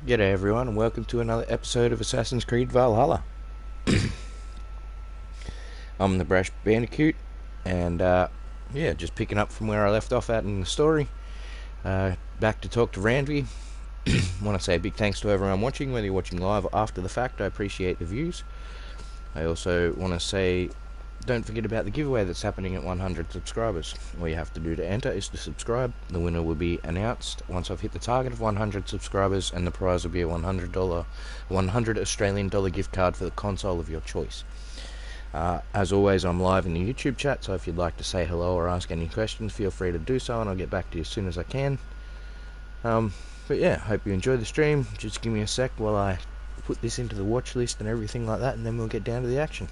G'day everyone and welcome to another episode of Assassin's Creed Valhalla. I'm the Brash Bandicoot and just picking up from where I left off at in the story. Back to talk to Randvi. Want to say a big thanks to everyone watching, whether you're watching live or after the fact. I appreciate the views. I also want to say don't forget about the giveaway that's happening at 100 subscribers. All you have to do to enter is to subscribe. The winner will be announced once I've hit the target of 100 subscribers, and the prize will be a $100 Australian dollar gift card for the console of your choice. As always, I'm live in the YouTube chat, so if you'd like to say hello or ask any questions, feel free to do so and I'll get back to you as soon as I can. But yeah, hope you enjoy the stream. Just give me a sec while I put this into the watch list and everything like that, and then we'll get down to the action.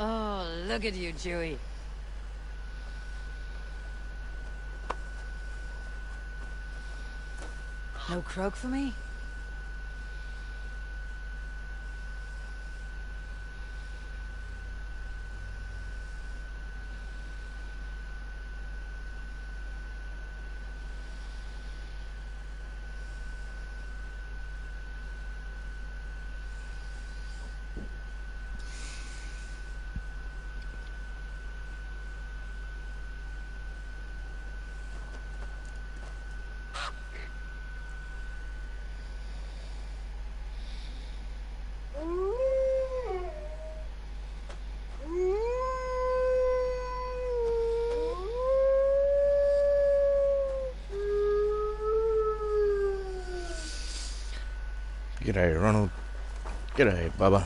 Oh, look at you, Chewie. No croak for me? G'day Ronald. G'day Bubba.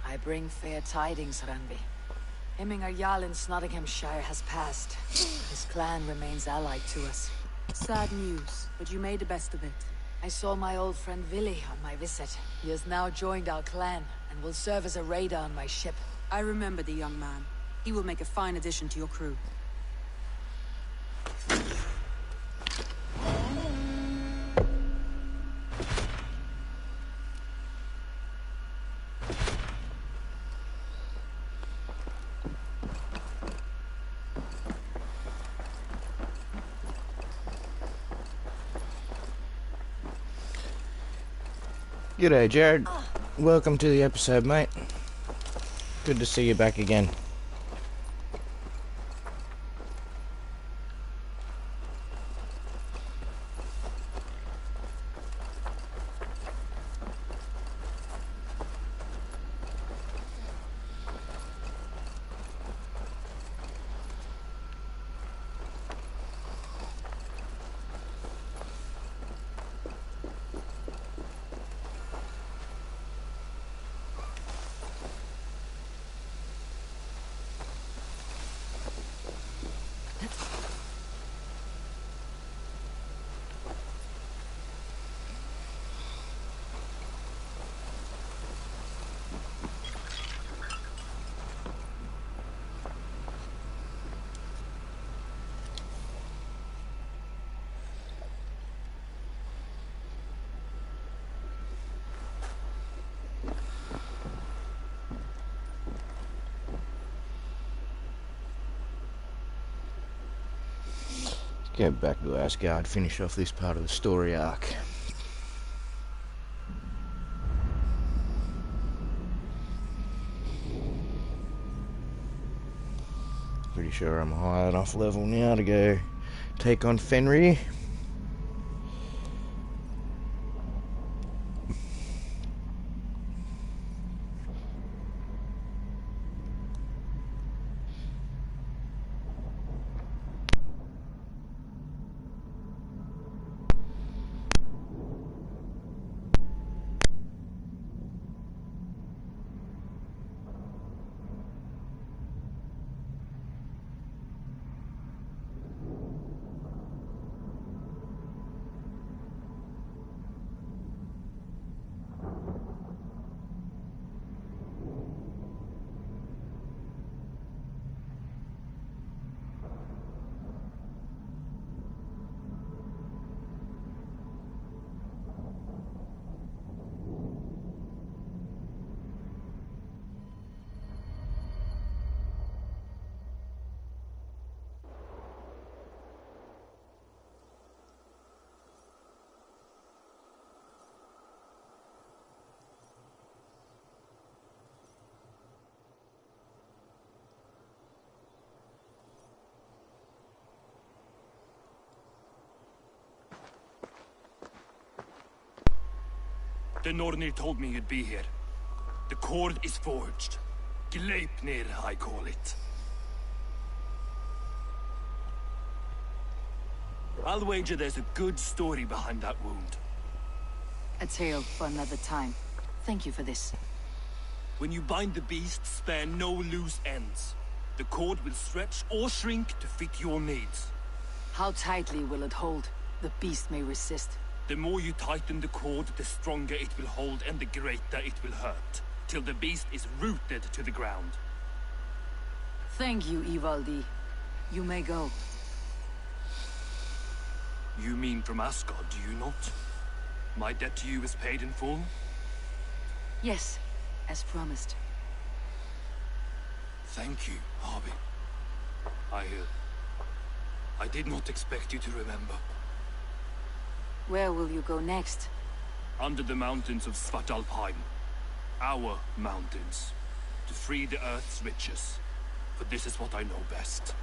I bring fair tidings, Ranvi. Hemminger Jarl in Nottinghamshire has passed. His clan remains allied to us. Sad news, but you made the best of it. I saw my old friend Willi on my visit. He has now joined our clan and will serve as a raider on my ship. I remember the young man. He will make a fine addition to your crew. G'day Jared. Welcome to the episode, mate. Good to see you back again. Go back to Asgard, finish off this part of the story arc. Pretty sure I'm high enough level now to go take on Fenrir. The Nornir told me you'd be here. The cord is forged. Gleipnir, I call it. I'll wager there's a good story behind that wound. A tale for another time. Thank you for this. When you bind the beast, spare no loose ends. The cord will stretch or shrink to fit your needs. How tightly will it hold? The beast may resist. The more you tighten the cord, the stronger it will hold and the greater it will hurt, till the beast is rooted to the ground. Thank you, Ivaldi. You may go. You mean from Asgard, do you not? My debt to you is paid in full? Yes, as promised. Thank you, Harvey. I did not expect you to remember. Where will you go next? Under the mountains of Svartalfheim. Our mountains. To free the Earth's riches. For this is what I know best.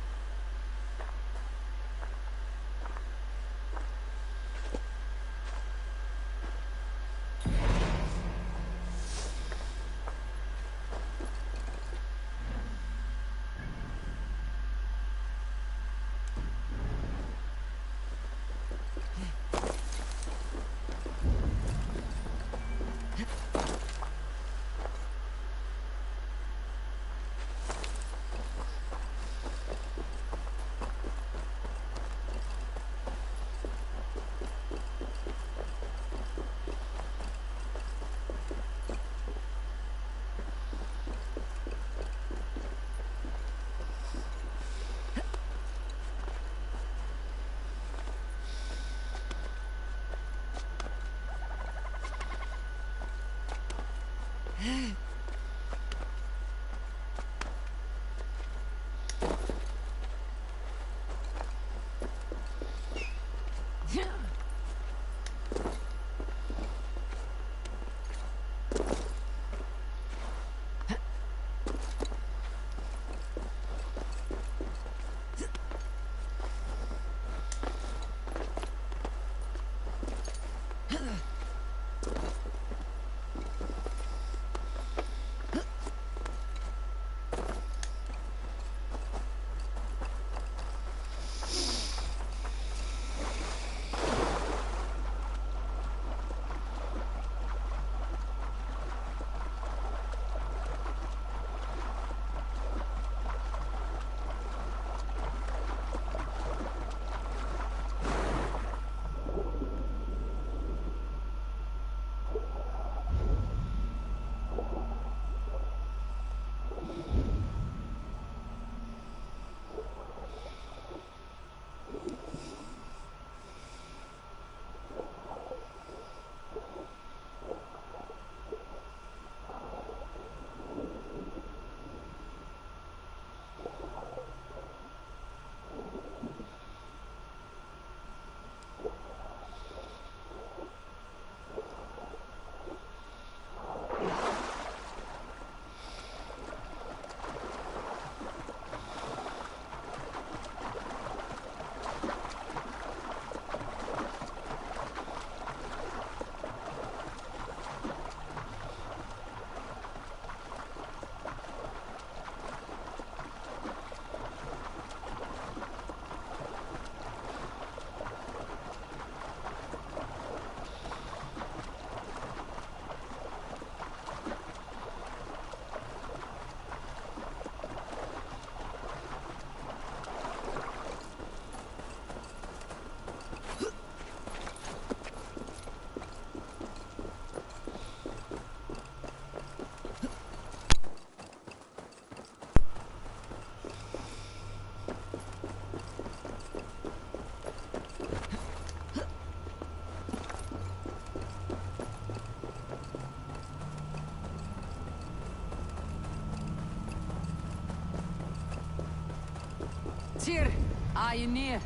Tyr, are you near?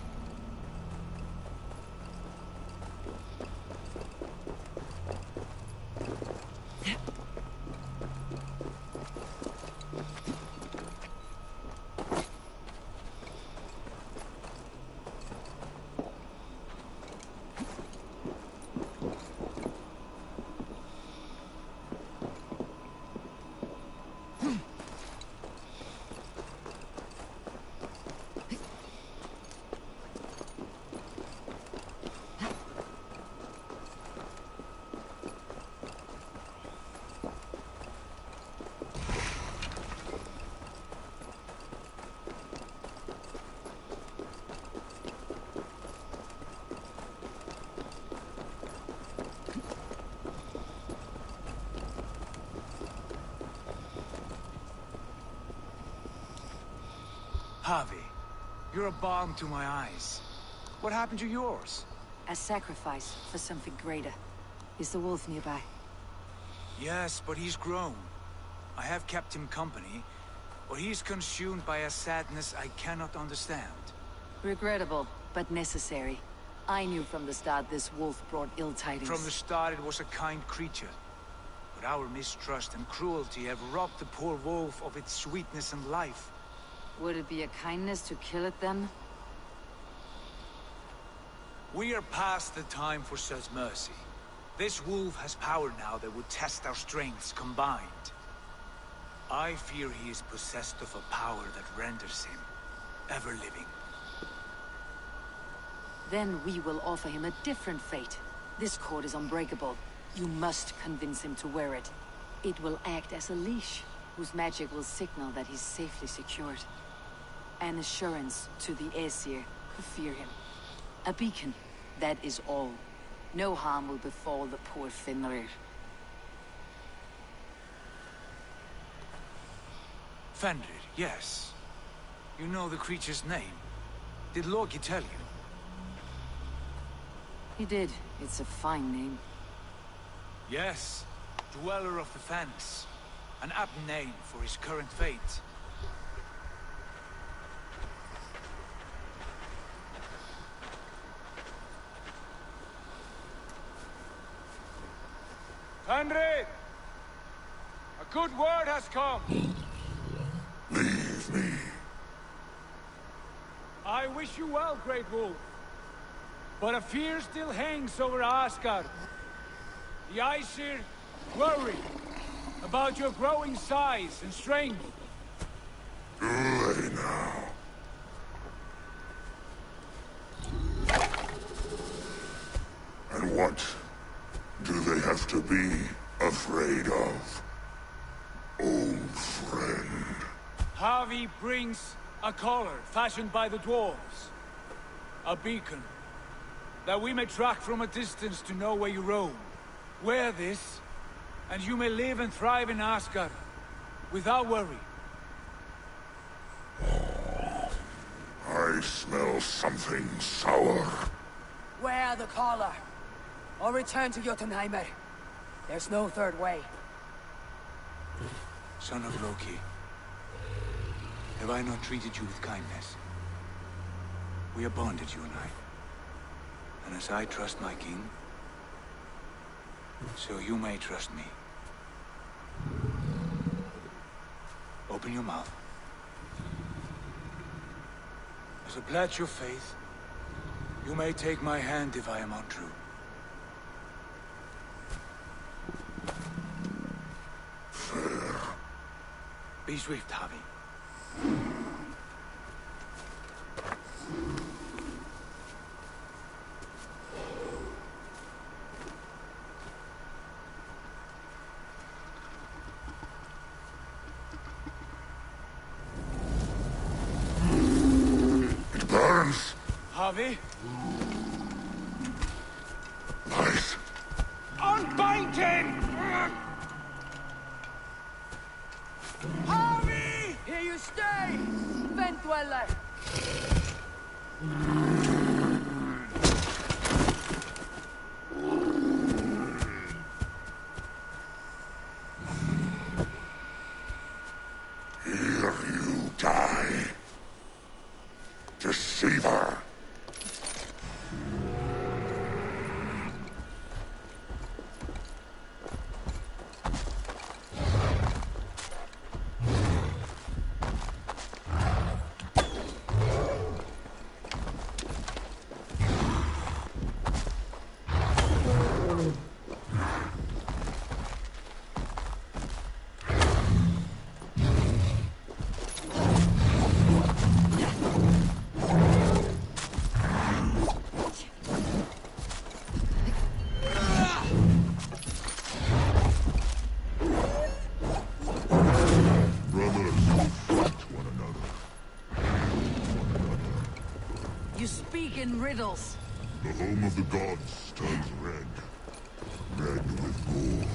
Javi, you're a balm to my eyes. What happened to yours? A sacrifice for something greater. Is the wolf nearby? Yes, but he's grown. I have kept him company, but he's consumed by a sadness I cannot understand. Regrettable, but necessary. I knew from the start this wolf brought ill tidings. From the start it was a kind creature. But our mistrust and cruelty have robbed the poor wolf of its sweetness and life. Would it be a kindness to kill it then? We are past the time for such mercy. This wolf has power now that would test our strengths combined. I fear he is possessed of a power that renders him ever-living. Then we will offer him a different fate. This cord is unbreakable. You must convince him to wear it. It will act as a leash, whose magic will signal that he's safely secured. An assurance to the Aesir who fear him. A beacon, that is all. No harm will befall the poor Fenrir. Fenrir, yes. You know the creature's name. Did Loki tell you? He did. It's a fine name. Yes. Dweller of the Fens. An apt name for his current fate. Fenrir! A good word has come! Leave me. I wish you well, Great Wolf. But a fear still hangs over Asgard. The Aesir worry about your growing size and strength. Do they now? And what do they have to be afraid of? Old friend. Harvey brings a collar fashioned by the dwarves. A beacon. That we may track from a distance to know where you roam. Wear this, and you may live and thrive in Asgard, without worry. I smell something sour. Wear the collar, or return to Jotunheimer. There's no third way. Son of Loki, have I not treated you with kindness? We are bonded, you and I. And as I trust my king, so you may trust me. Open your mouth. As a pledge of faith, you may take my hand if I am untrue. Fair. Be swift, Javi. It burns. Javi? Light. Unbind him! Javi! Here you stay, Vent Dweller! Here you die. Deceiver. Brothers who fight one another. You speak in riddles. The home of the gods turns red. Red with gore.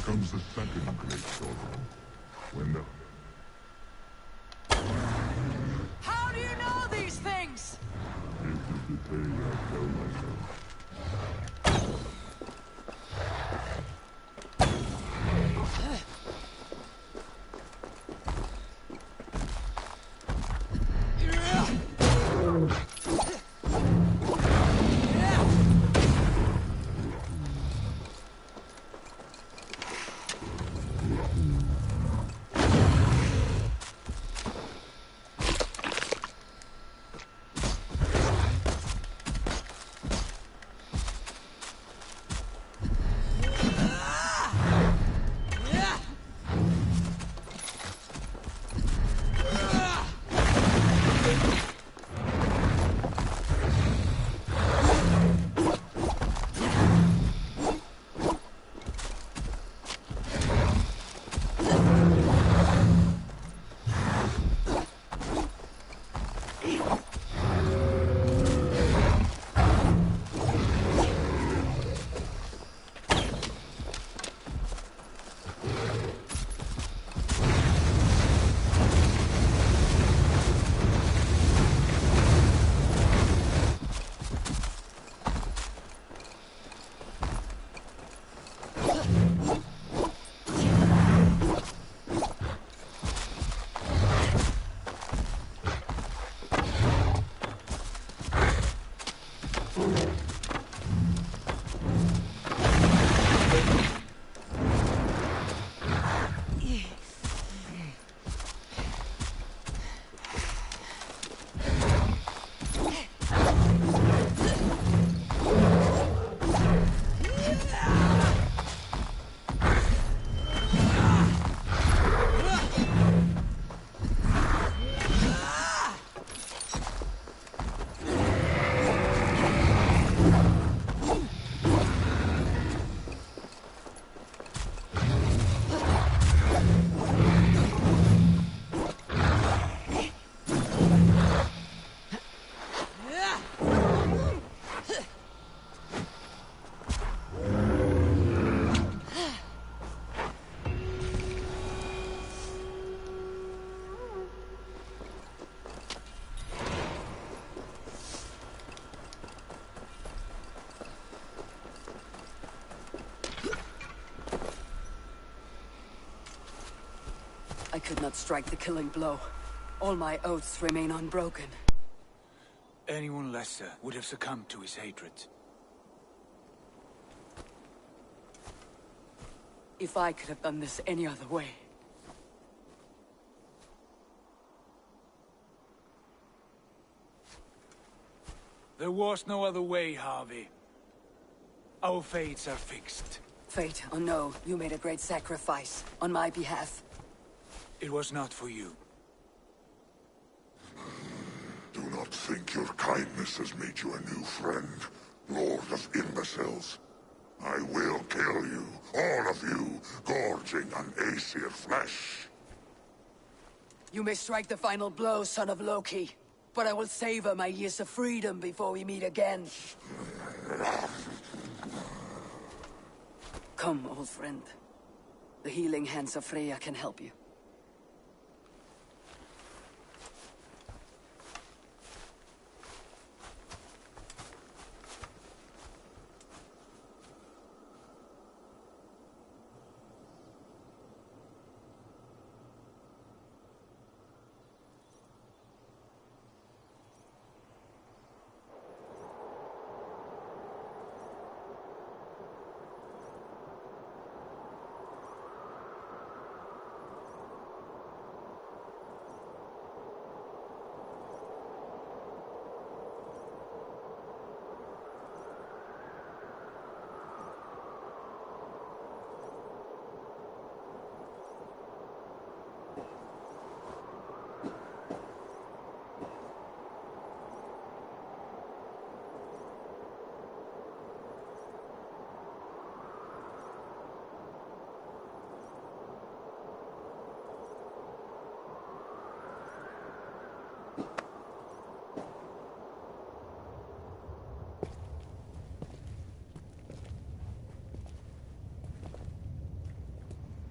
comes the second great sorrow. When the... How do you know these things? It is the tale I tell myself. I could not strike the killing blow. All my oaths remain unbroken. Anyone lesser would have succumbed to his hatred. If I could have done this any other way. There was no other way, Harvey. Our fates are fixed. Fate, oh no, you made a great sacrifice on my behalf. It was not for you. Do not think your kindness has made you a new friend, Lord of Imbeciles. I will kill you, all of you, gorging on Aesir flesh. You may strike the final blow, son of Loki. But I will savor my years of freedom before we meet again. Come, old friend. The healing hands of Freya can help you.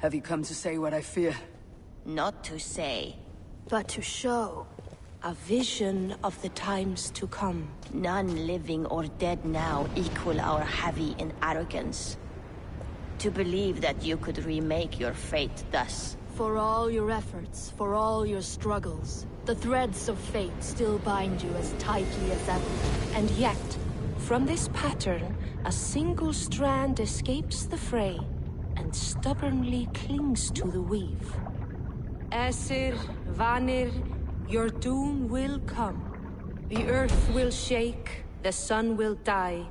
Have you come to say what I fear? Not to say. But to show a vision of the times to come. None living or dead now equal our heavy in arrogance. To believe that you could remake your fate thus. For all your efforts, for all your struggles, the threads of fate still bind you as tightly as ever. And yet, from this pattern, a single strand escapes the fray and stubbornly clings to the weave. Aesir, Vanir, your doom will come. The earth will shake, the sun will die.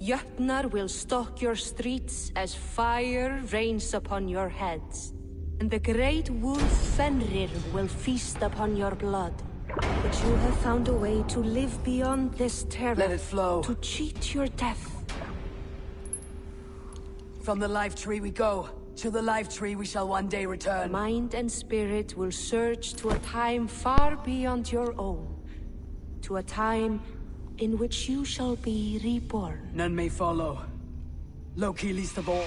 Jötnar will stalk your streets as fire rains upon your heads. And the great wolf Fenrir will feast upon your blood. But you have found a way to live beyond this terror. Let it flow. To cheat your death. From the life tree we go. To the life tree we shall one day return. Mind and spirit will surge to a time far beyond your own. To a time in which you shall be reborn. None may follow. Loki least of all.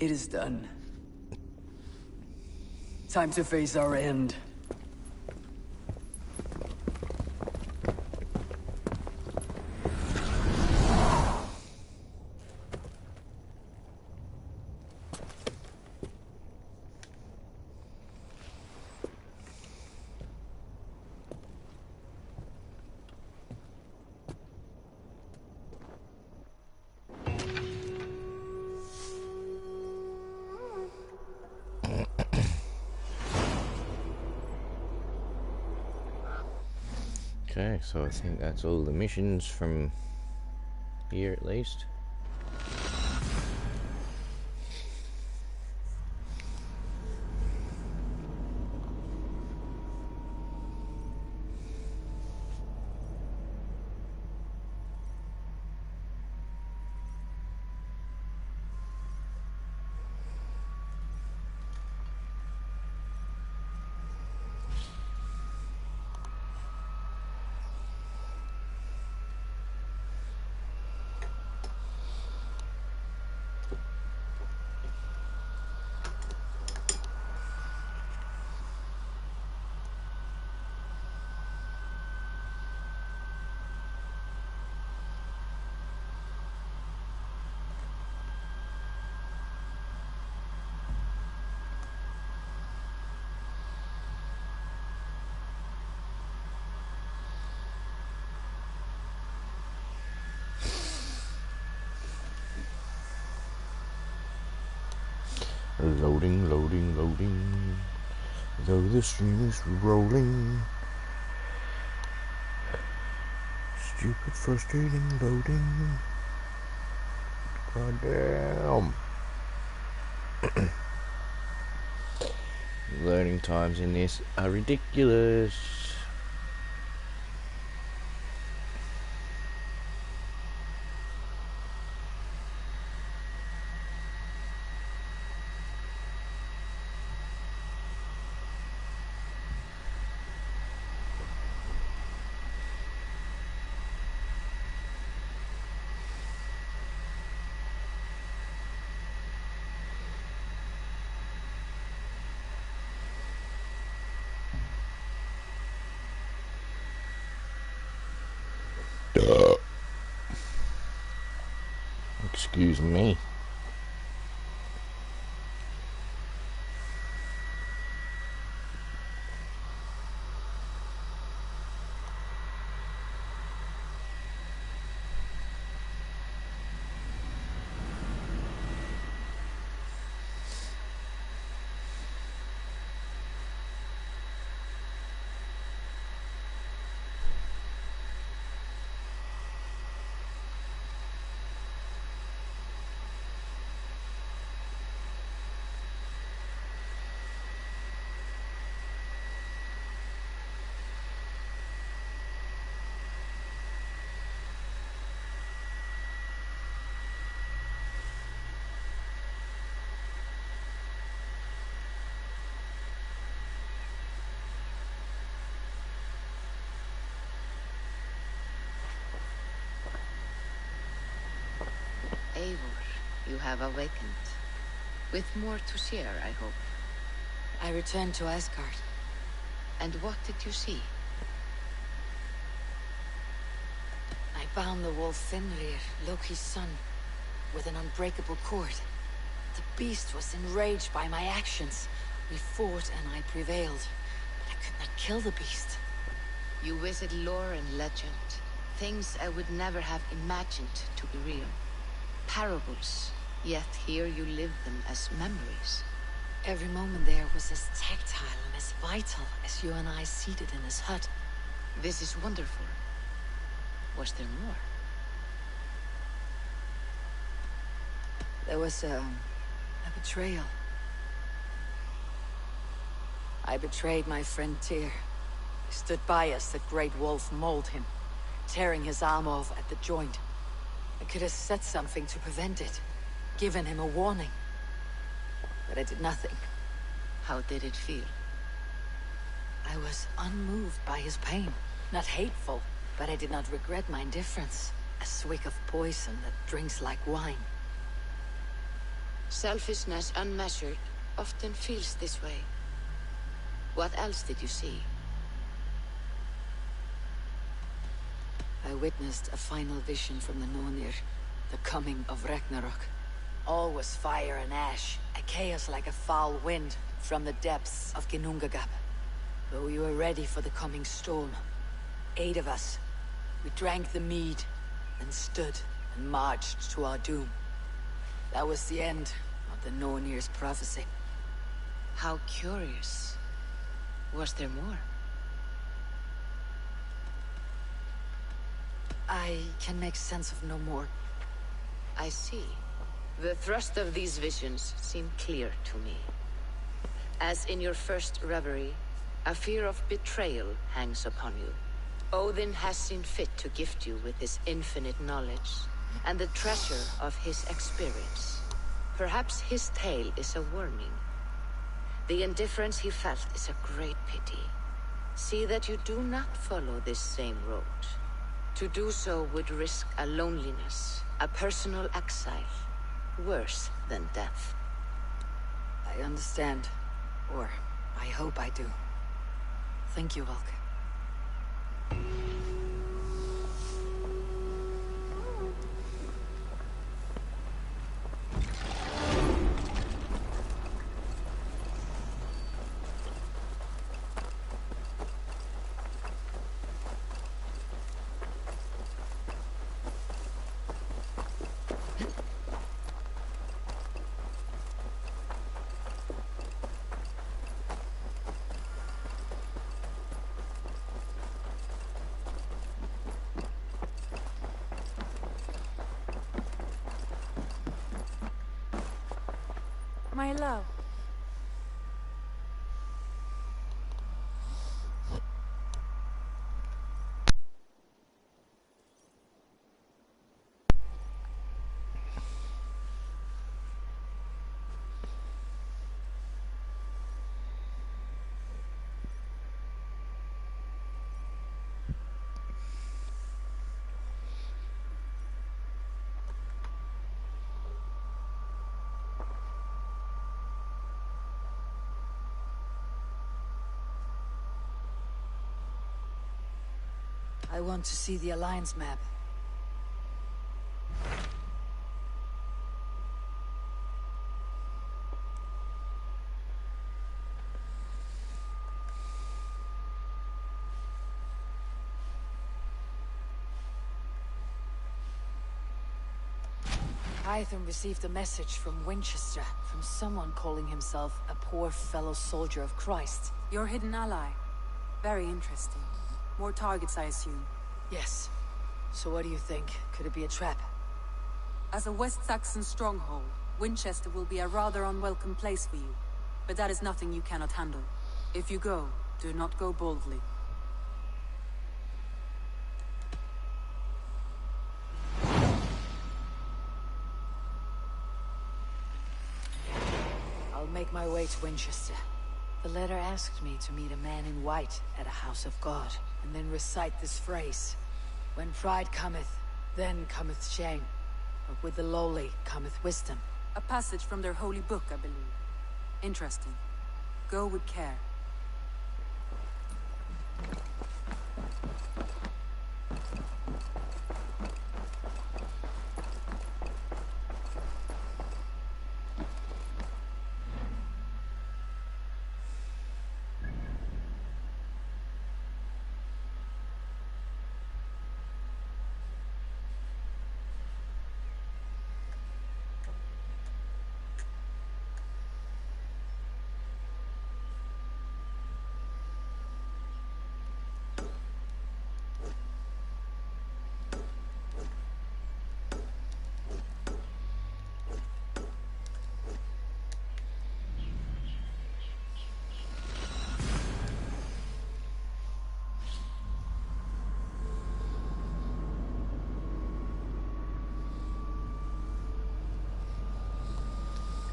It is done. Time to face our end. Okay, so I think that's all the missions from here at least. Loading, loading, loading. Though the stream is rolling. Stupid, frustrating loading. God damn. Loading times in this are ridiculous. Excuse me. Eivor, you have awakened. With more to share, I hope. I returned to Asgard. And what did you see? I bound the wolf Fenrir, Loki's son, with an unbreakable cord. The beast was enraged by my actions. We fought and I prevailed, but I could not kill the beast. You visit lore and legend, things I would never have imagined to be real. Parables, yet here you live them as memories. Every moment there was as tactile and as vital as you and I seated in his hut. This is wonderful. Was there more? There was a betrayal. I betrayed my friend Tyr. He stood by as the great wolf mauled him, tearing his arm off at the joint. I could have said something to prevent it, given him a warning. But I did nothing. How did it feel? I was unmoved by his pain. Not hateful, but I did not regret my indifference. A swig of poison that drinks like wine. Selfishness unmeasured often feels this way. What else did you see? I witnessed a final vision from the Nornir, the coming of Ragnarok. All was fire and ash, a chaos like a foul wind from the depths of Ginnungagap. But we were ready for the coming storm. 8 of us. We drank the mead, then stood and marched to our doom. That was the end of the Nornir's prophecy. How curious. Was there more? I can make sense of no more. I see. The thrust of these visions seem clear to me. As in your first reverie, a fear of betrayal hangs upon you. Odin has seen fit to gift you with his infinite knowledge, and the treasure of his experience. Perhaps his tale is a warning. The indifference he felt is a great pity. See that you do not follow this same road. To do so would risk a loneliness, a personal exile, worse than death. I understand. Or, I hope I do. Thank you, Valk. My love. I want to see the Alliance map. Hytham received a message from Winchester, from someone calling himself a poor fellow soldier of Christ. Your hidden ally. Very interesting. More targets, I assume. Yes. So what do you think? Could it be a trap? As a West Saxon stronghold, Winchester will be a rather unwelcome place for you. But that is nothing you cannot handle. If you go, do not go boldly. I'll make my way to Winchester. The letter asked me to meet a man in white at a house of God, and then recite this phrase. When pride cometh, then cometh shame. But with the lowly cometh wisdom. A passage from their holy book, I believe. Interesting. Go with care.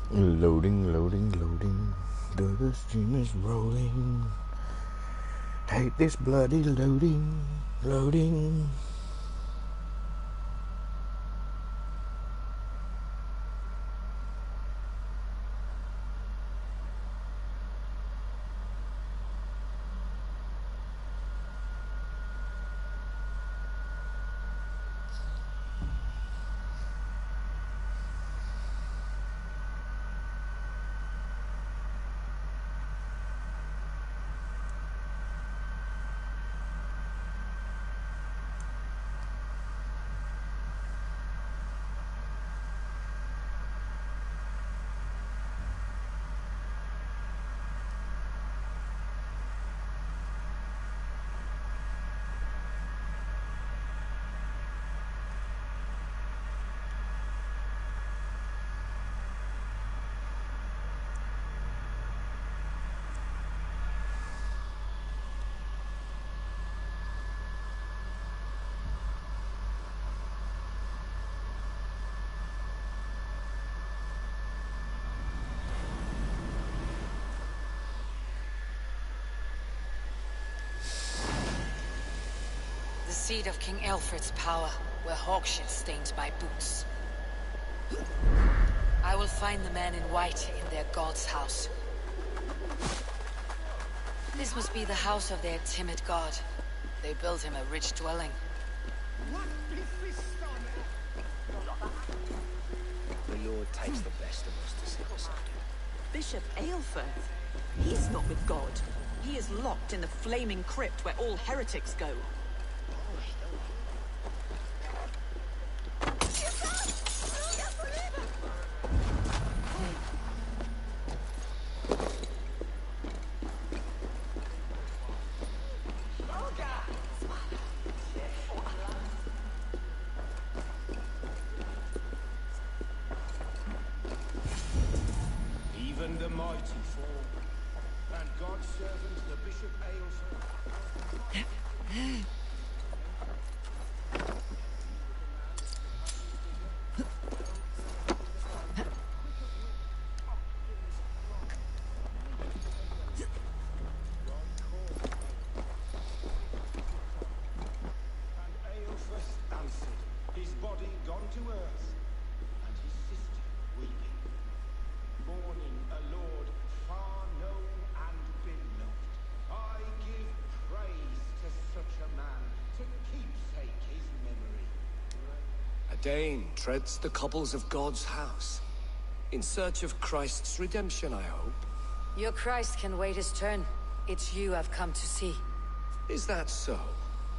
Loading, loading, loading. The stream is rolling. Take this bloody loading, loading. The seat of King Alfred's power, where hawkshit stains my boots. I will find the man in white in their god's house. This must be the house of their timid god. They built him a rich dwelling. The Lord takes the best of us to see us out. Bishop Aelfirth? He's not with God. He is locked in the flaming crypt where all heretics go. Even the mighty fall, and God's servant, the Bishop Aelfirth. Dane treads the cobbles of God's house. In search of Christ's redemption, I hope. Your Christ can wait his turn. It's you I've come to see. Is that so?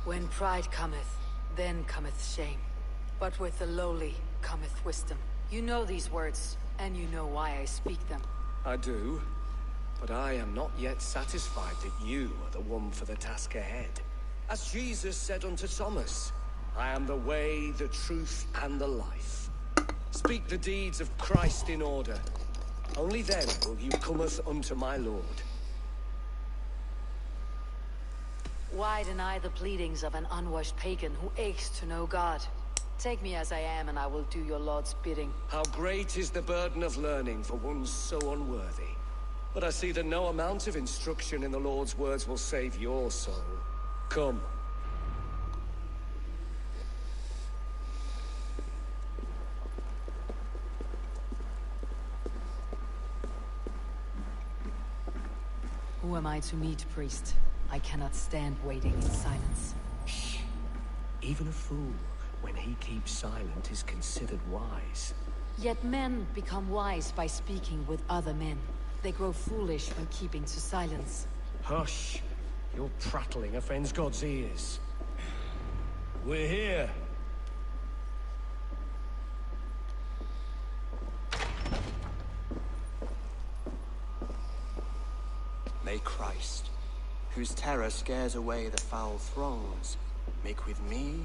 When pride cometh, then cometh shame. But with the lowly cometh wisdom. You know these words, and you know why I speak them. I do. But I am not yet satisfied that you are the one for the task ahead. As Jesus said unto Thomas, I am the way, the truth, and the life. Speak the deeds of Christ in order. Only then will you cometh unto my Lord. Why deny the pleadings of an unwashed pagan who aches to know God? Take me as I am, and I will do your Lord's bidding. How great is the burden of learning for one so unworthy. But I see that no amount of instruction in the Lord's words will save your soul. Come. Who am I to meet, priest? I cannot stand waiting in silence. Shh. Even a fool, when he keeps silent, is considered wise. Yet men become wise by speaking with other men. They grow foolish when keeping to silence. Hush! Your prattling offends God's ears. We're here. May Christ, whose terror scares away the foul throngs, make with me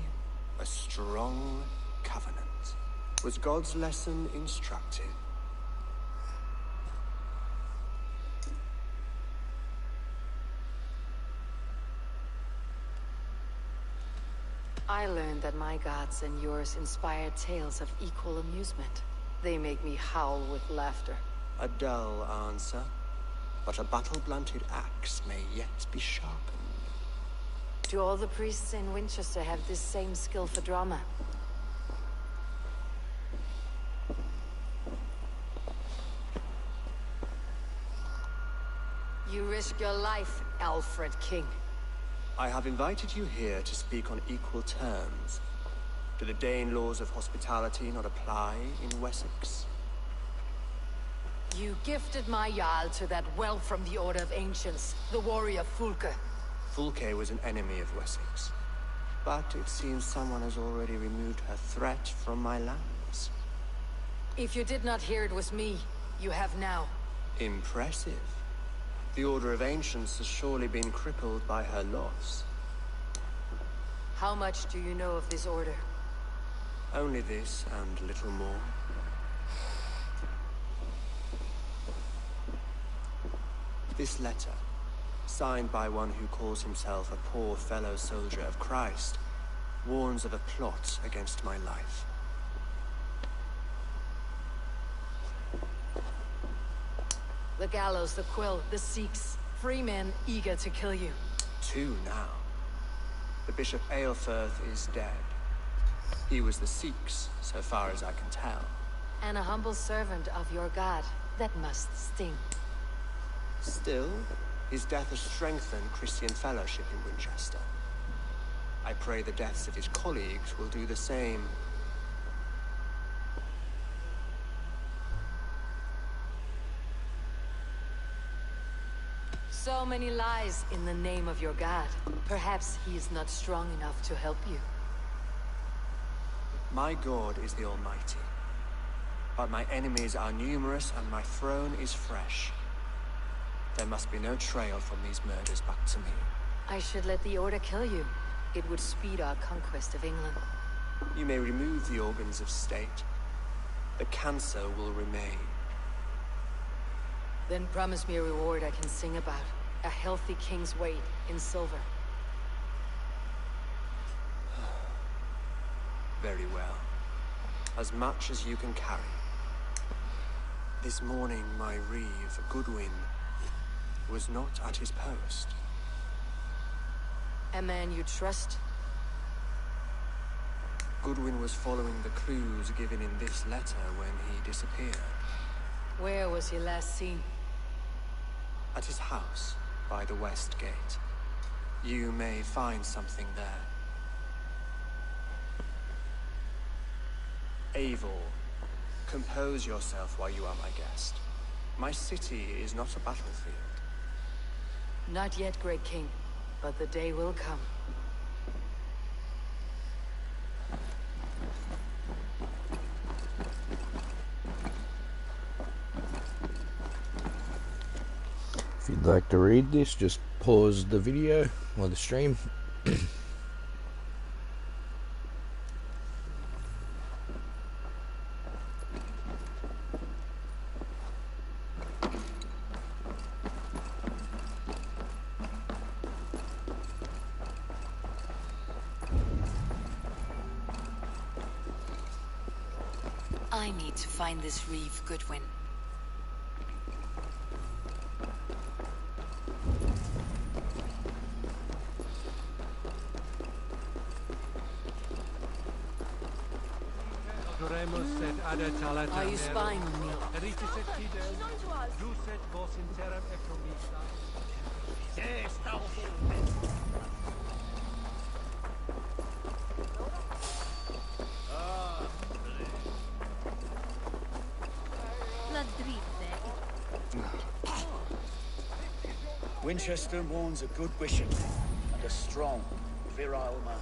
a strong covenant. Was God's lesson instructive? I learned that my gods and yours inspire tales of equal amusement. They make me howl with laughter. A dull answer, but a battle-blunted axe may yet be sharpened. Do all the priests in Winchester have this same skill for drama? You risk your life, Alfred King. I have invited you here to speak on equal terms. Do the Dane laws of hospitality not apply in Wessex? You gifted my Jarl to that whelp from the Order of Ancients, the warrior Fulke. Fulke was an enemy of Wessex. But it seems someone has already removed her threat from my lands. If you did not hear it was me, you have now. Impressive. The Order of Ancients has surely been crippled by her loss. How much do you know of this order? Only this and little more. This letter, signed by one who calls himself a poor fellow soldier of Christ, warns of a plot against my life. The gallows, the quill, the Sikhs. Free men eager to kill you. 2 now. The Bishop Aelfirth is dead. He was the Sikhs, so far as I can tell. And a humble servant of your god. That must sting. Still, his death has strengthened Christian fellowship in Winchester. I pray the deaths of his colleagues will do the same. So many lies in the name of your god. Perhaps he is not strong enough to help you. My God is the Almighty. But my enemies are numerous and my throne is fresh. There must be no trail from these murders back to me. I should let the Order kill you. It would speed our conquest of England. You may remove the organs of state. The cancer will remain. Then promise me a reward I can sing about. A healthy king's weight in silver. Very well. As much as you can carry. This morning, my reeve, Goodwin, was not at his post. A man you trust? Goodwin was following the clues given in this letter when he disappeared. Where was he last seen? At his house, by the west gate. You may find something there. Eivor, compose yourself while you are my guest. My city is not a battlefield. Not yet, great king, but the day will come. If you'd like to read this, just pause the video or the stream. I need to find this reeve, Goodwin. Are you spying on me? Winchester mourns a good bishop and a strong, virile man.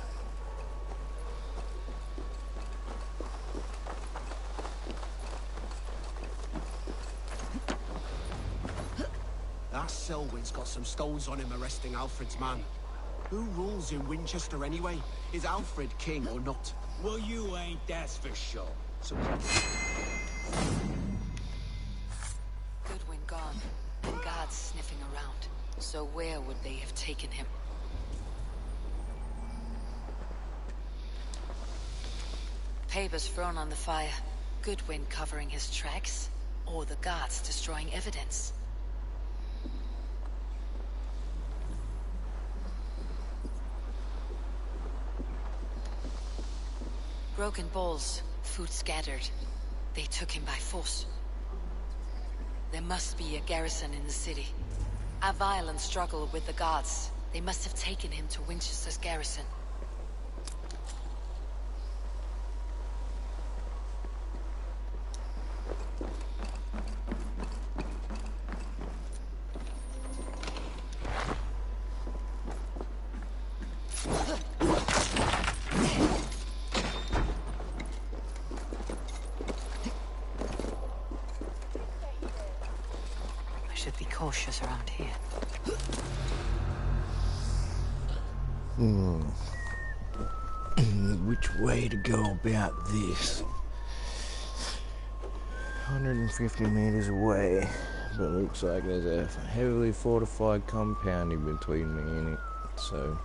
That Selwyn's got some stones on him arresting Alfred's man. Who rules in Winchester anyway? Is Alfred king or not? Well, you ain't, that's for sure. So... Goodwin gone, and guards sniffing around. So where would they have taken him? Papers thrown on the fire. Goodwin covering his tracks, or the guards destroying evidence. Broken bowls, food scattered. They took him by force. There must be a garrison in the city. A violent struggle with the guards. They must have taken him to Winchester's garrison. Cautious around here. Which way to go about this? 150 meters away, but it looks like there's a heavily fortified compound in between me and it, so...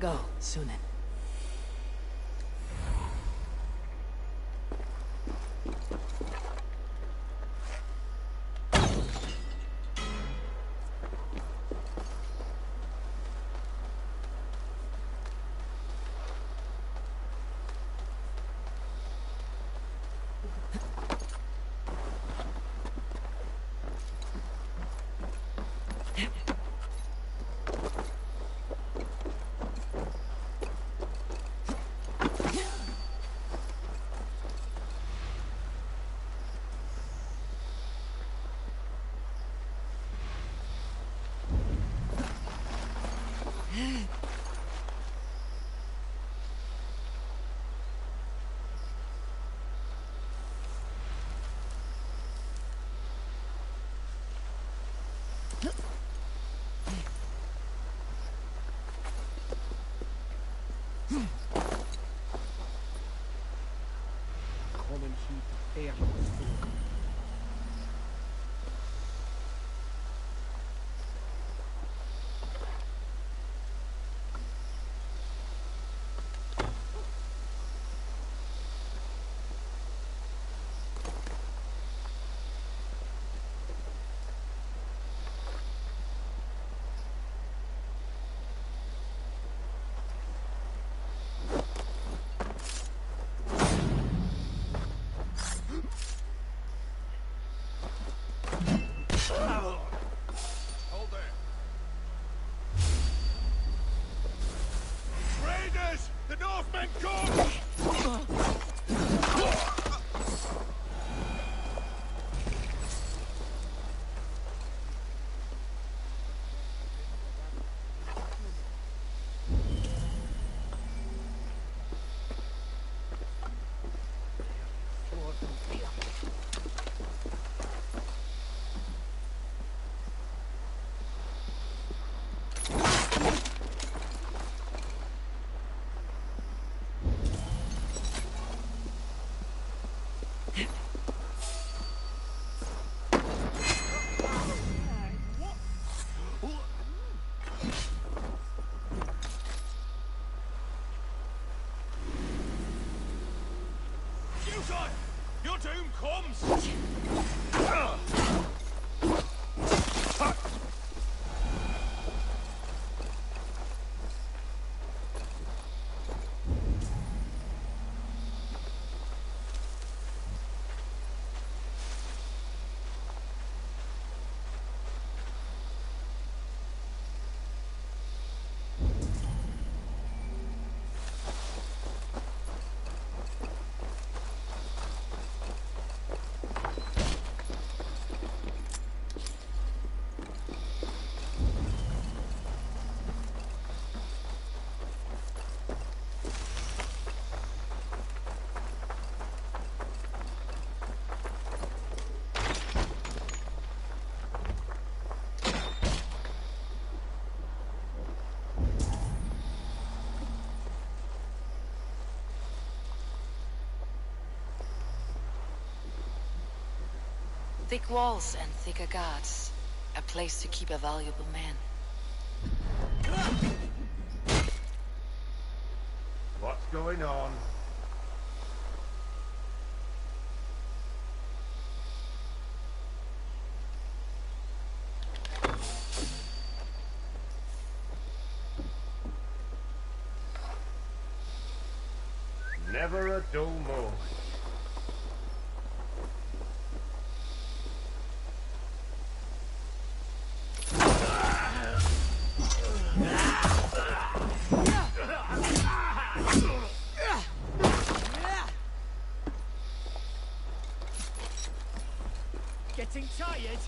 Go, Sunan. comes! Thick walls and thicker guards. A place to keep a valuable man. What's going on? Never a dull moment. Getting tired?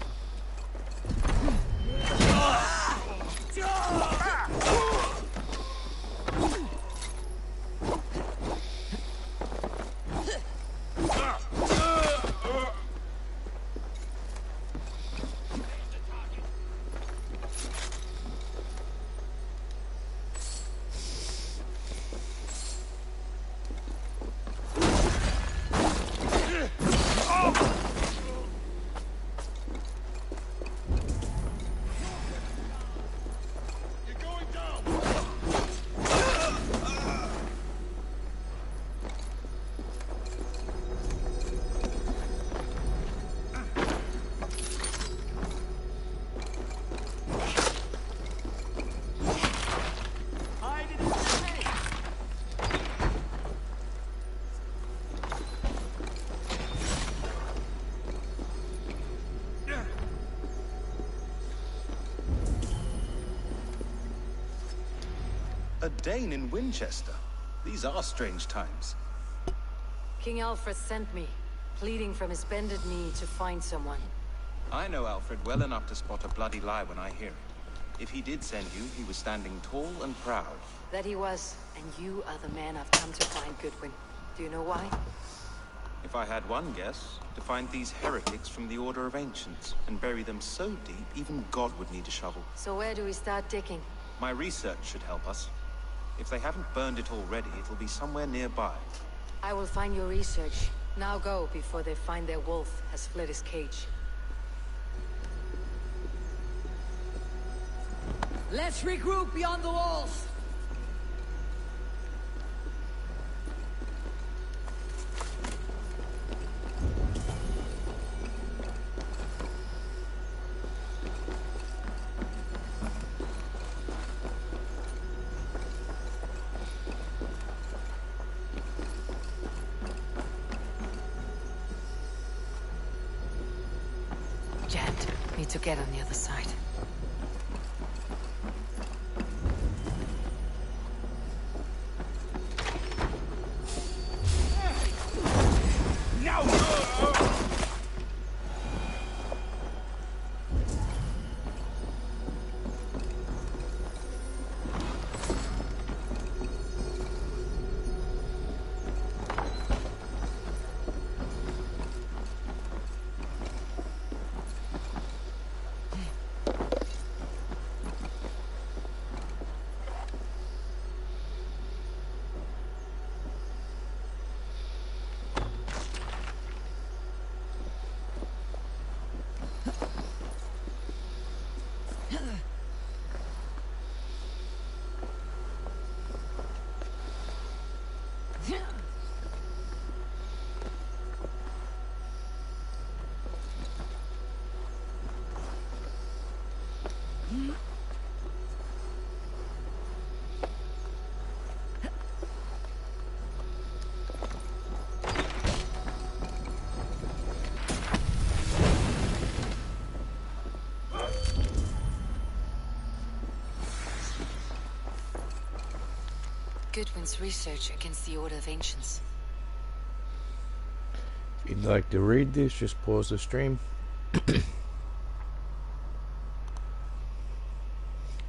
A Dane in Winchester. These are strange times. King Alfred sent me, pleading from his bended knee to find someone. I know Alfred well enough to spot a bloody lie when I hear it. If he did send you, he was standing tall and proud. That he was, and you are the man I've come to find, Goodwin. Do you know why? If I had one guess, to find these heretics from the Order of Ancients, and bury them so deep, even God would need a shovel. So where do we start digging? My research should help us. If they haven't burned it already, it'll be somewhere nearby. I will find your research. Now go, before they find their wolf has fled his cage. Let's regroup beyond the walls! Jammed. Need to get on the other side. Goodwin's research against the Order of Ancients. If you'd like to read this, just pause the stream.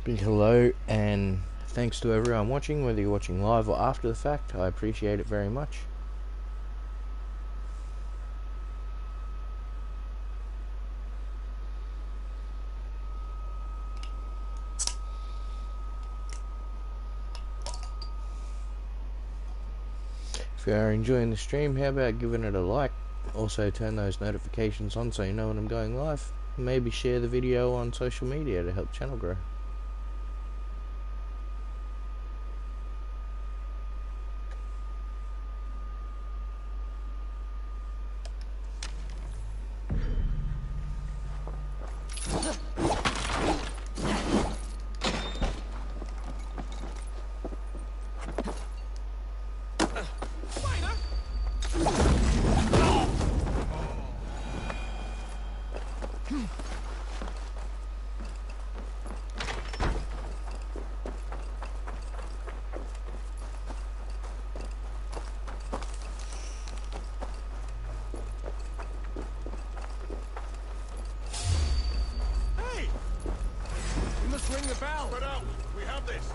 Big hello and thanks to everyone watching, whether you're watching live or after the fact. I appreciate it very much. If you are enjoying the stream, how about giving it a like? Also turn those notifications on so you know when I'm going live. Maybe share the video on social media to help the channel grow. Ring the bell! Spread out! We have this!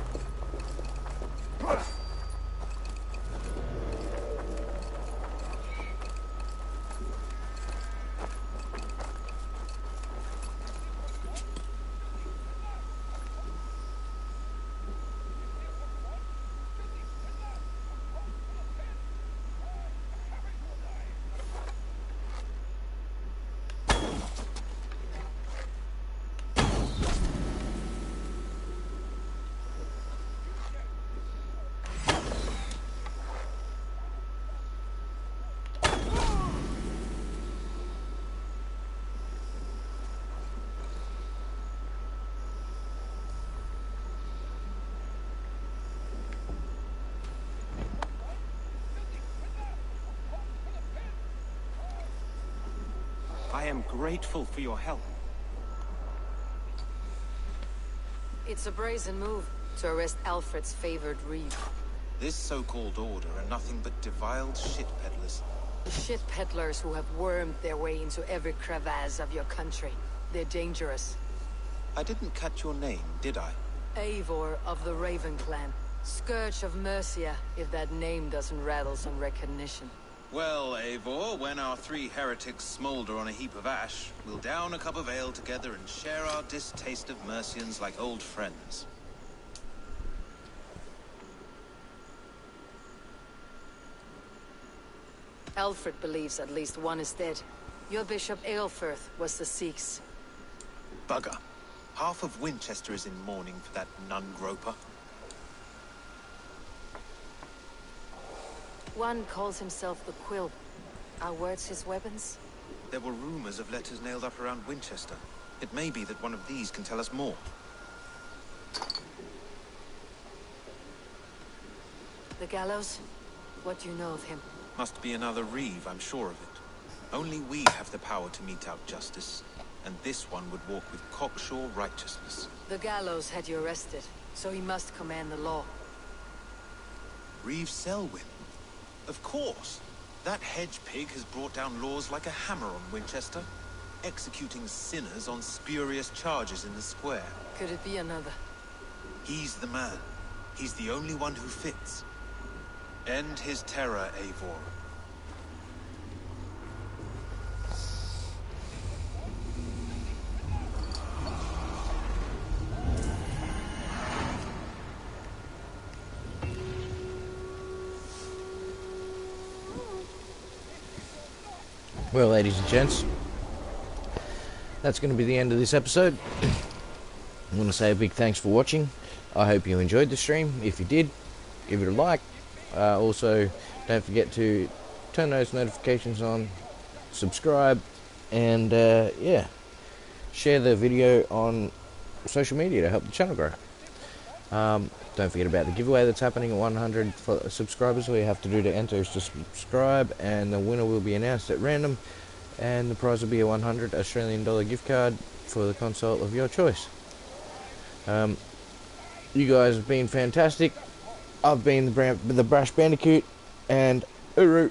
I am grateful for your help. It's a brazen move to arrest Alfred's favored reeve. This so-called order are nothing but deviled shit peddlers. Shit peddlers who have wormed their way into every crevasse of your country. They're dangerous. I didn't catch your name, did I? Eivor of the Raven Clan. Scourge of Mercia, if that name doesn't rattle some recognition. Well, Eivor, when our three heretics smolder on a heap of ash, we'll down a cup of ale together and share our distaste of Mercians like old friends. Alfred believes at least one is dead. Your Bishop Aelfirth was the Sikhs. Bugger. Half of Winchester is in mourning for that nun-groper. One calls himself the Quill. Are words his weapons? There were rumors of letters nailed up around Winchester. It may be that one of these can tell us more. The gallows? What do you know of him? Must be another reeve, I'm sure of it. Only we have the power to mete out justice, and this one would walk with cocksure righteousness. The gallows had you arrested, so he must command the law. Reeve Selwyn? Of course. That hedge pig has brought down laws like a hammer on Winchester, executing sinners on spurious charges in the square. Could it be another? He's the man. He's the only one who fits. End his terror, Eivor. Well, ladies and gents, that's going to be the end of this episode. I want to say a big thanks for watching. I hope you enjoyed the stream. If you did, give it a like. Also, don't forget to turn those notifications on, subscribe, and yeah, share the video on social media to help the channel grow. Don't forget about the giveaway that's happening at 100 subscribers. All you have to do to enter is to subscribe, and the winner will be announced at random, and the prize will be a 100 Australian dollar gift card for the console of your choice. You guys have been fantastic. I've been the Brash Bandicoot, and Uru.